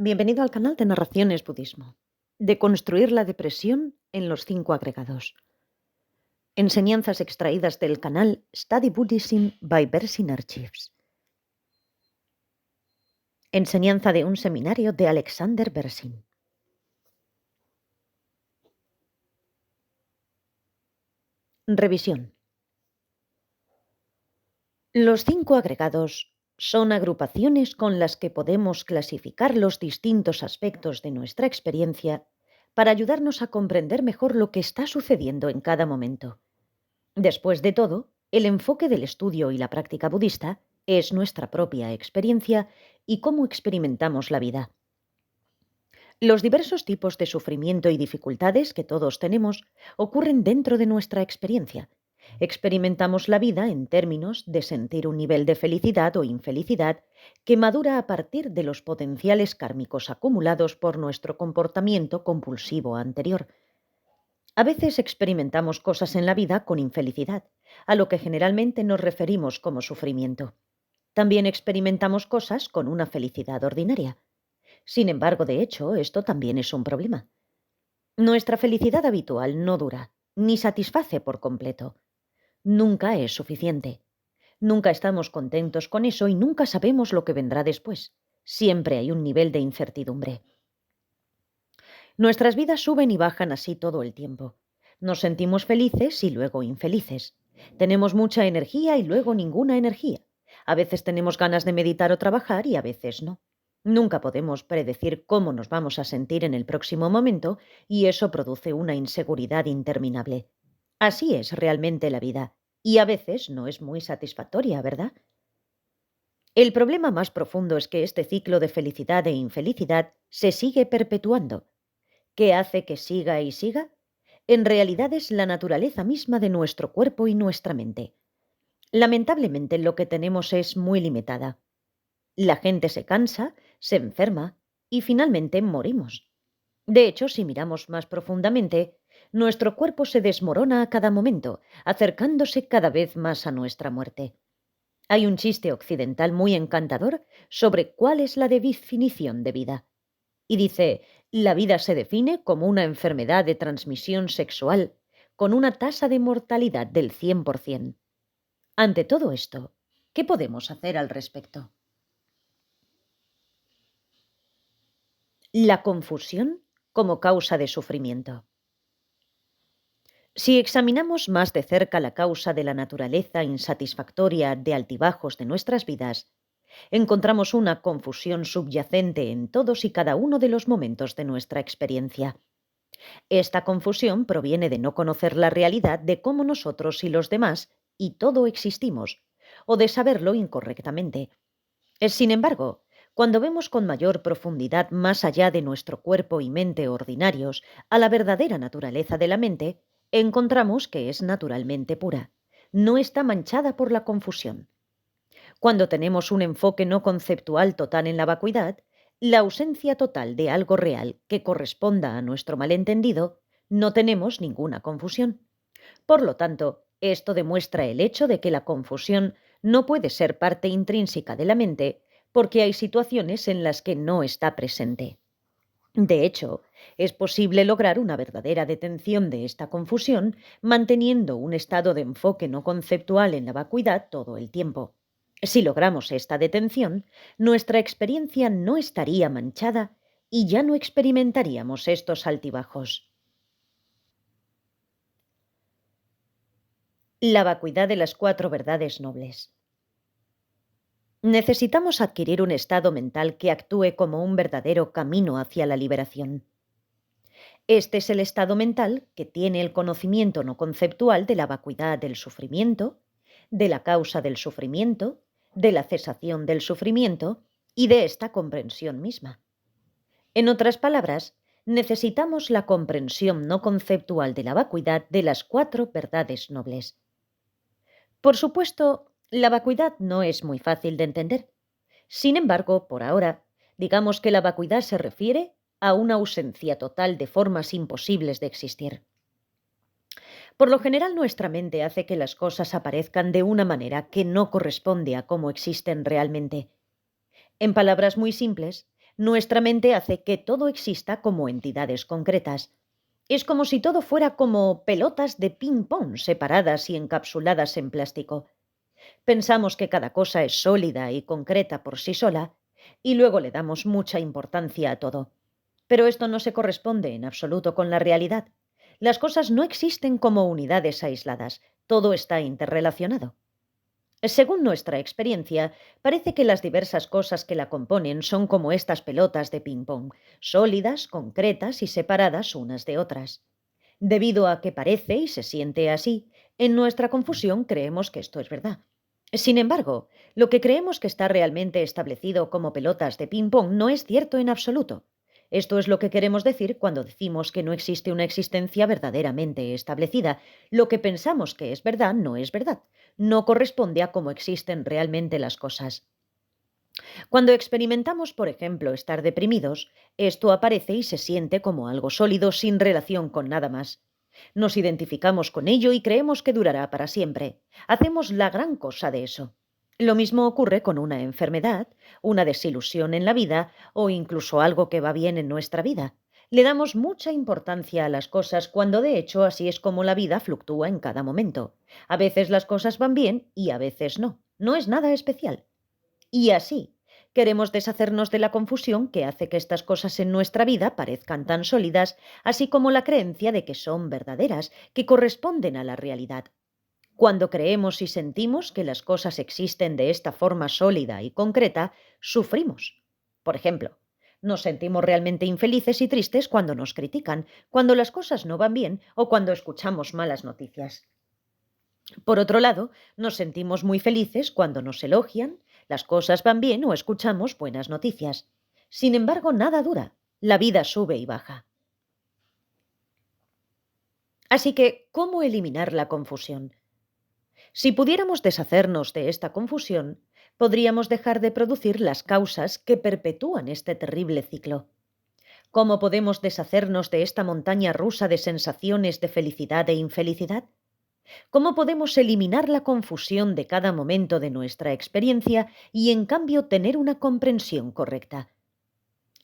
Bienvenido al canal de Narraciones Budismo. De construir la depresión en los 5 agregados. Enseñanzas extraídas del canal Study Buddhism by Bersin Archives. Enseñanza de un seminario de Alexander Bersin. Revisión. Los 5 agregados son agrupaciones con las que podemos clasificar los distintos aspectos de nuestra experiencia para ayudarnos a comprender mejor lo que está sucediendo en cada momento. Después de todo, el enfoque del estudio y la práctica budista es nuestra propia experiencia y cómo experimentamos la vida. Los diversos tipos de sufrimiento y dificultades que todos tenemos ocurren dentro de nuestra experiencia. Experimentamos la vida en términos de sentir un nivel de felicidad o infelicidad que madura a partir de los potenciales kármicos acumulados por nuestro comportamiento compulsivo anterior. A veces experimentamos cosas en la vida con infelicidad, a lo que generalmente nos referimos como sufrimiento. También experimentamos cosas con una felicidad ordinaria. Sin embargo, de hecho, esto también es un problema. Nuestra felicidad habitual no dura, ni satisface por completo. Nunca es suficiente. Nunca estamos contentos con eso y nunca sabemos lo que vendrá después. Siempre hay un nivel de incertidumbre. Nuestras vidas suben y bajan así todo el tiempo. Nos sentimos felices y luego infelices. Tenemos mucha energía y luego ninguna energía. A veces tenemos ganas de meditar o trabajar y a veces no. Nunca podemos predecir cómo nos vamos a sentir en el próximo momento y eso produce una inseguridad interminable. Así es realmente la vida y a veces no es muy satisfactoria, ¿verdad? El problema más profundo es que este ciclo de felicidad e infelicidad se sigue perpetuando. ¿Qué hace que siga y siga? En realidad es la naturaleza misma de nuestro cuerpo y nuestra mente. Lamentablemente lo que tenemos es muy limitada. La gente se cansa, se enferma y finalmente morimos. De hecho, si miramos más profundamente, nuestro cuerpo se desmorona a cada momento, acercándose cada vez más a nuestra muerte. Hay un chiste occidental muy encantador sobre cuál es la definición de vida. Y dice, la vida se define como una enfermedad de transmisión sexual con una tasa de mortalidad del 100%. Ante todo esto, ¿qué podemos hacer al respecto? La confusión como causa de sufrimiento. Si examinamos más de cerca la causa de la naturaleza insatisfactoria de altibajos de nuestras vidas, encontramos una confusión subyacente en todos y cada uno de los momentos de nuestra experiencia. Esta confusión proviene de no conocer la realidad de cómo nosotros y los demás y todo existimos, o de saberlo incorrectamente. Sin embargo, cuando vemos con mayor profundidad más allá de nuestro cuerpo y mente ordinarios a la verdadera naturaleza de la mente, encontramos que es naturalmente pura. No está manchada por la confusión. Cuando tenemos un enfoque no conceptual total en la vacuidad, la ausencia total de algo real que corresponda a nuestro malentendido, no tenemos ninguna confusión. Por lo tanto, esto demuestra el hecho de que la confusión no puede ser parte intrínseca de la mente porque hay situaciones en las que no está presente. De hecho, es posible lograr una verdadera detención de esta confusión manteniendo un estado de enfoque no conceptual en la vacuidad todo el tiempo. Si logramos esta detención, nuestra experiencia no estaría manchada y ya no experimentaríamos estos altibajos. La vacuidad de las 4 verdades nobles. Necesitamos adquirir un estado mental que actúe como un verdadero camino hacia la liberación. Este es el estado mental que tiene el conocimiento no conceptual de la vacuidad del sufrimiento, de la causa del sufrimiento, de la cesación del sufrimiento y de esta comprensión misma. En otras palabras, necesitamos la comprensión no conceptual de la vacuidad de las 4 verdades nobles. Por supuesto, la vacuidad no es muy fácil de entender. Sin embargo, por ahora, digamos que la vacuidad se refiere a una ausencia total de formas imposibles de existir. Por lo general, nuestra mente hace que las cosas aparezcan de una manera que no corresponde a cómo existen realmente. En palabras muy simples, Nuestra mente hace que todo exista como entidades concretas. Es como si todo fuera como pelotas de ping-pong separadas y encapsuladas en plástico. Pensamos que cada cosa es sólida y concreta por sí sola, y luego le damos mucha importancia a todo. Pero esto no se corresponde en absoluto con la realidad. Las cosas no existen como unidades aisladas, todo está interrelacionado. Según nuestra experiencia, parece que las diversas cosas que la componen son como estas pelotas de ping-pong, sólidas, concretas y separadas unas de otras. Debido a que parece y se siente así, en nuestra confusión creemos que esto es verdad. Sin embargo, lo que creemos que está realmente establecido como pelotas de ping-pong no es cierto en absoluto. Esto es lo que queremos decir cuando decimos que no existe una existencia verdaderamente establecida. Lo que pensamos que es verdad no es verdad. No corresponde a cómo existen realmente las cosas. Cuando experimentamos, por ejemplo, estar deprimidos, esto aparece y se siente como algo sólido sin relación con nada más. Nos identificamos con ello y creemos que durará para siempre. Hacemos la gran cosa de eso. Lo mismo ocurre con una enfermedad, una desilusión en la vida o incluso algo que va bien en nuestra vida. Le damos mucha importancia a las cosas cuando de hecho así es como la vida fluctúa en cada momento. A veces las cosas van bien y a veces no. No es nada especial. Y así, queremos deshacernos de la confusión que hace que estas cosas en nuestra vida parezcan tan sólidas, así como la creencia de que son verdaderas, que corresponden a la realidad. Cuando creemos y sentimos que las cosas existen de esta forma sólida y concreta, sufrimos. Por ejemplo, nos sentimos realmente infelices y tristes cuando nos critican, cuando las cosas no van bien o cuando escuchamos malas noticias. Por otro lado, nos sentimos muy felices cuando nos elogian, las cosas van bien o escuchamos buenas noticias. Sin embargo, nada dura. La vida sube y baja. Así que, ¿cómo eliminar la confusión? Si pudiéramos deshacernos de esta confusión, podríamos dejar de producir las causas que perpetúan este terrible ciclo. ¿Cómo podemos deshacernos de esta montaña rusa de sensaciones de felicidad e infelicidad? ¿Cómo podemos eliminar la confusión de cada momento de nuestra experiencia y en cambio tener una comprensión correcta?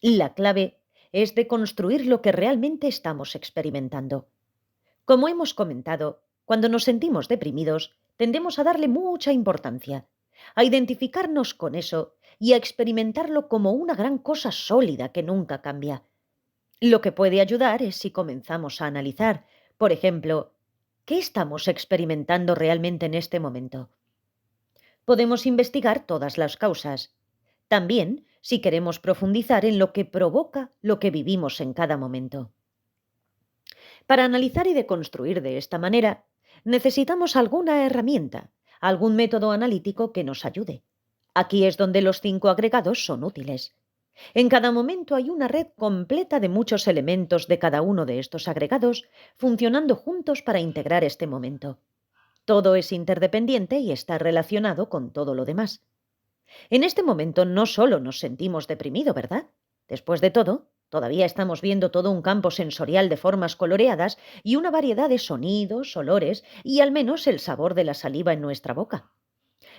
La clave es de construir lo que realmente estamos experimentando. Como hemos comentado, cuando nos sentimos deprimidos, tendemos a darle mucha importancia, a identificarnos con eso y a experimentarlo como una gran cosa sólida que nunca cambia. Lo que puede ayudar es si comenzamos a analizar, por ejemplo, ¿qué estamos experimentando realmente en este momento? Podemos investigar todas las causas. También, si queremos profundizar en lo que provoca lo que vivimos en cada momento. Para analizar y deconstruir de esta manera, necesitamos alguna herramienta, algún método analítico que nos ayude. Aquí es donde los 5 agregados son útiles. En cada momento hay una red completa de muchos elementos de cada uno de estos agregados funcionando juntos para integrar este momento. Todo es interdependiente y está relacionado con todo lo demás. En este momento no solo nos sentimos deprimidos, ¿verdad? Después de todo, todavía estamos viendo todo un campo sensorial de formas coloreadas y una variedad de sonidos, olores y al menos el sabor de la saliva en nuestra boca.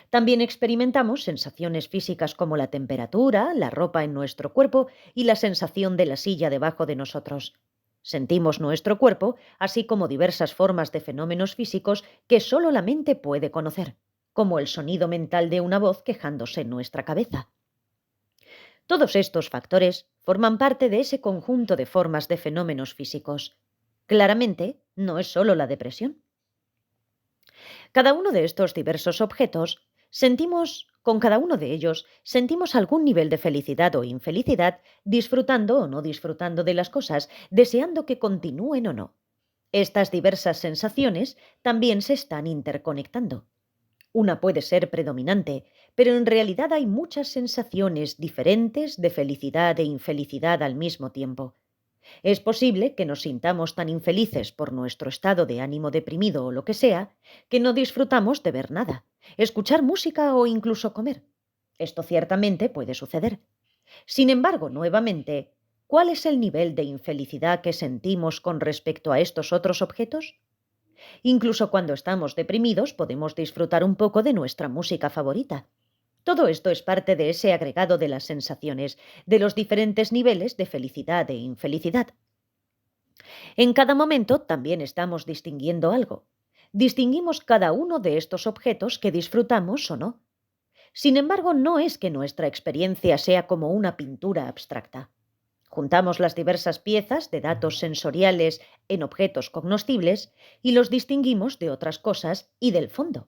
También experimentamos sensaciones físicas como la temperatura, la ropa en nuestro cuerpo y la sensación de la silla debajo de nosotros. Sentimos nuestro cuerpo, así como diversas formas de fenómenos físicos que solo la mente puede conocer, como el sonido mental de una voz quejándose en nuestra cabeza. Todos estos factores forman parte de ese conjunto de formas de fenómenos físicos. Claramente, no es solo la depresión. Cada uno de estos diversos objetos con cada uno de ellos, sentimos algún nivel de felicidad o infelicidad, disfrutando o no disfrutando de las cosas, deseando que continúen o no. Estas diversas sensaciones también se están interconectando. Una puede ser predominante, pero en realidad hay muchas sensaciones diferentes de felicidad e infelicidad al mismo tiempo. Es posible que nos sintamos tan infelices por nuestro estado de ánimo deprimido o lo que sea, que no disfrutamos de ver nada, escuchar música o incluso comer. Esto ciertamente puede suceder. Sin embargo, nuevamente, ¿cuál es el nivel de infelicidad que sentimos con respecto a estos otros objetos? Incluso cuando estamos deprimidos podemos disfrutar un poco de nuestra música favorita. Todo esto es parte de ese agregado de las sensaciones, de los diferentes niveles de felicidad e infelicidad. En cada momento también estamos distinguiendo algo. Distinguimos cada uno de estos objetos que disfrutamos o no. Sin embargo, no es que nuestra experiencia sea como una pintura abstracta. Juntamos las diversas piezas de datos sensoriales en objetos cognoscibles y los distinguimos de otras cosas y del fondo.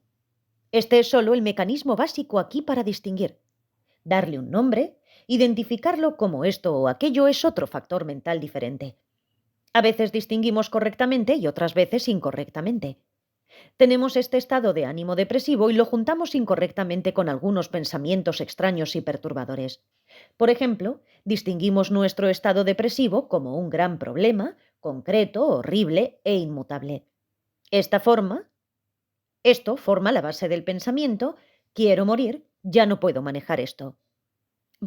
Este es solo el mecanismo básico aquí para distinguir. Darle un nombre, identificarlo como esto o aquello es otro factor mental diferente. A veces distinguimos correctamente y otras veces incorrectamente. Tenemos este estado de ánimo depresivo y lo juntamos incorrectamente con algunos pensamientos extraños y perturbadores. Por ejemplo, distinguimos nuestro estado depresivo como un gran problema, concreto, horrible e inmutable. Esta forma, Esto forma la base del pensamiento: quiero morir, ya no puedo manejar esto.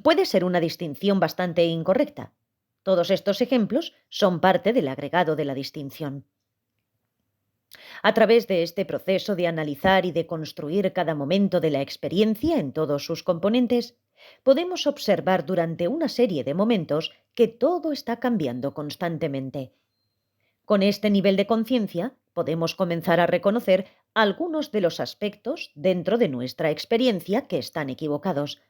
Puede ser una distinción bastante incorrecta. Todos estos ejemplos son parte del agregado de la distinción. A través de este proceso de analizar y de construir cada momento de la experiencia en todos sus componentes, podemos observar durante una serie de momentos que todo está cambiando constantemente. Con este nivel de conciencia, podemos comenzar a reconocer algunos de los aspectos dentro de nuestra experiencia que están equivocados.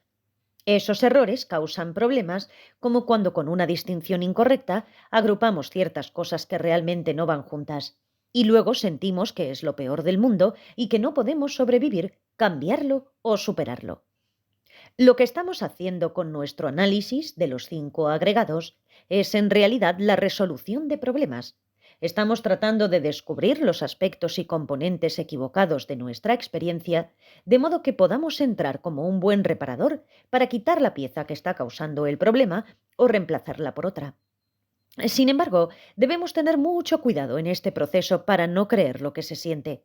Esos errores causan problemas, como cuando con una distinción incorrecta agrupamos ciertas cosas que realmente no van juntas, y luego sentimos que es lo peor del mundo y que no podemos sobrevivir, cambiarlo o superarlo. Lo que estamos haciendo con nuestro análisis de los 5 agregados es en realidad la resolución de problemas. Estamos tratando de descubrir los aspectos y componentes equivocados de nuestra experiencia, de modo que podamos entrar como un buen reparador para quitar la pieza que está causando el problema o reemplazarla por otra. Sin embargo, debemos tener mucho cuidado en este proceso para no creer lo que se siente.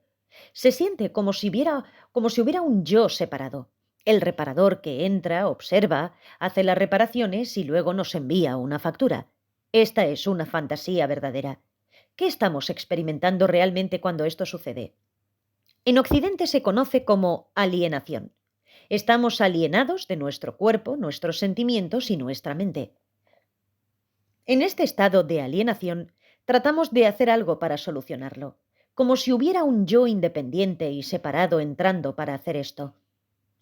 Se siente como si hubiera un yo separado. El reparador que entra, observa, hace las reparaciones y luego nos envía una factura. Esta es una fantasía verdadera. ¿Qué estamos experimentando realmente cuando esto sucede? En Occidente se conoce como alienación. Estamos alienados de nuestro cuerpo, nuestros sentimientos y nuestra mente. En este estado de alienación, tratamos de hacer algo para solucionarlo, como si hubiera un yo independiente y separado entrando para hacer esto.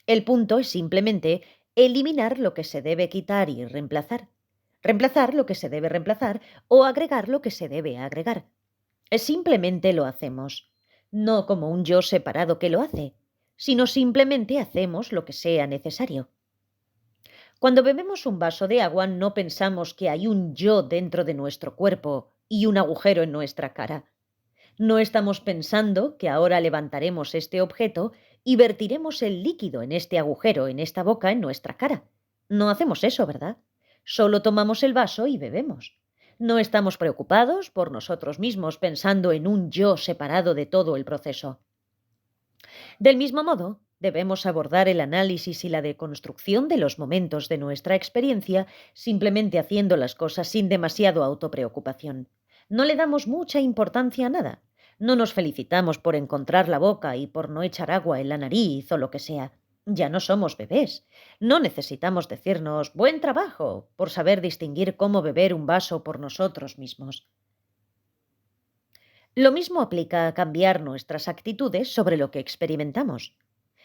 El punto es simplemente eliminar lo que se debe quitar y reemplazar lo que se debe reemplazar o agregar lo que se debe agregar. Simplemente lo hacemos, no como un yo separado que lo hace, sino simplemente hacemos lo que sea necesario. Cuando bebemos un vaso de agua no pensamos que hay un yo dentro de nuestro cuerpo y un agujero en nuestra cara. No estamos pensando que ahora levantaremos este objeto y vertiremos el líquido en este agujero, en esta boca, en nuestra cara. No hacemos eso, ¿verdad? Solo tomamos el vaso y bebemos. No estamos preocupados por nosotros mismos pensando en un yo separado de todo el proceso. Del mismo modo, debemos abordar el análisis y la deconstrucción de los momentos de nuestra experiencia simplemente haciendo las cosas sin demasiado autopreocupación. No le damos mucha importancia a nada. No nos felicitamos por encontrar la boca y por no echar agua en la nariz o lo que sea. Ya no somos bebés. No necesitamos decirnos «buen trabajo» por saber distinguir cómo beber un vaso por nosotros mismos. Lo mismo aplica a cambiar nuestras actitudes sobre lo que experimentamos.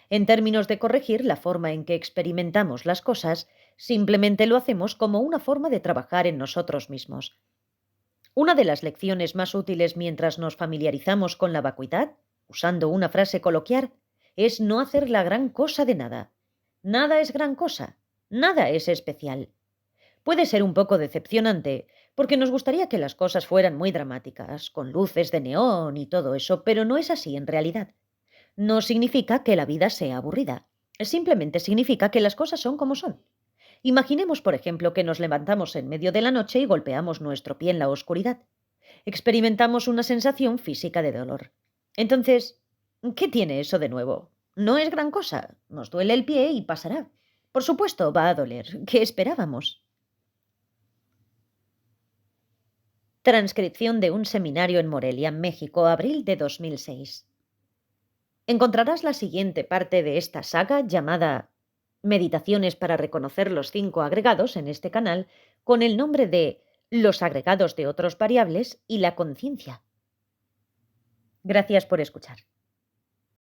En términos de corregir la forma en que experimentamos las cosas, simplemente lo hacemos como una forma de trabajar en nosotros mismos. Una de las lecciones más útiles mientras nos familiarizamos con la vacuidad, usando una frase coloquial, es no hacer la gran cosa de nada. Nada es gran cosa, nada es especial. Puede ser un poco decepcionante, porque nos gustaría que las cosas fueran muy dramáticas, con luces de neón y todo eso, pero no es así en realidad. No significa que la vida sea aburrida, simplemente significa que las cosas son como son. Imaginemos, por ejemplo, que nos levantamos en medio de la noche y golpeamos nuestro pie en la oscuridad. Experimentamos una sensación física de dolor. Entonces, ¿qué tiene eso de nuevo? No es gran cosa. Nos duele el pie y pasará. Por supuesto, va a doler. ¿Qué esperábamos? Transcripción de un seminario en Morelia, México, abril de 2006. Encontrarás la siguiente parte de esta saga llamada meditaciones para reconocer los 5 agregados en este canal con el nombre de los agregados de otros variables y la conciencia. Gracias por escuchar.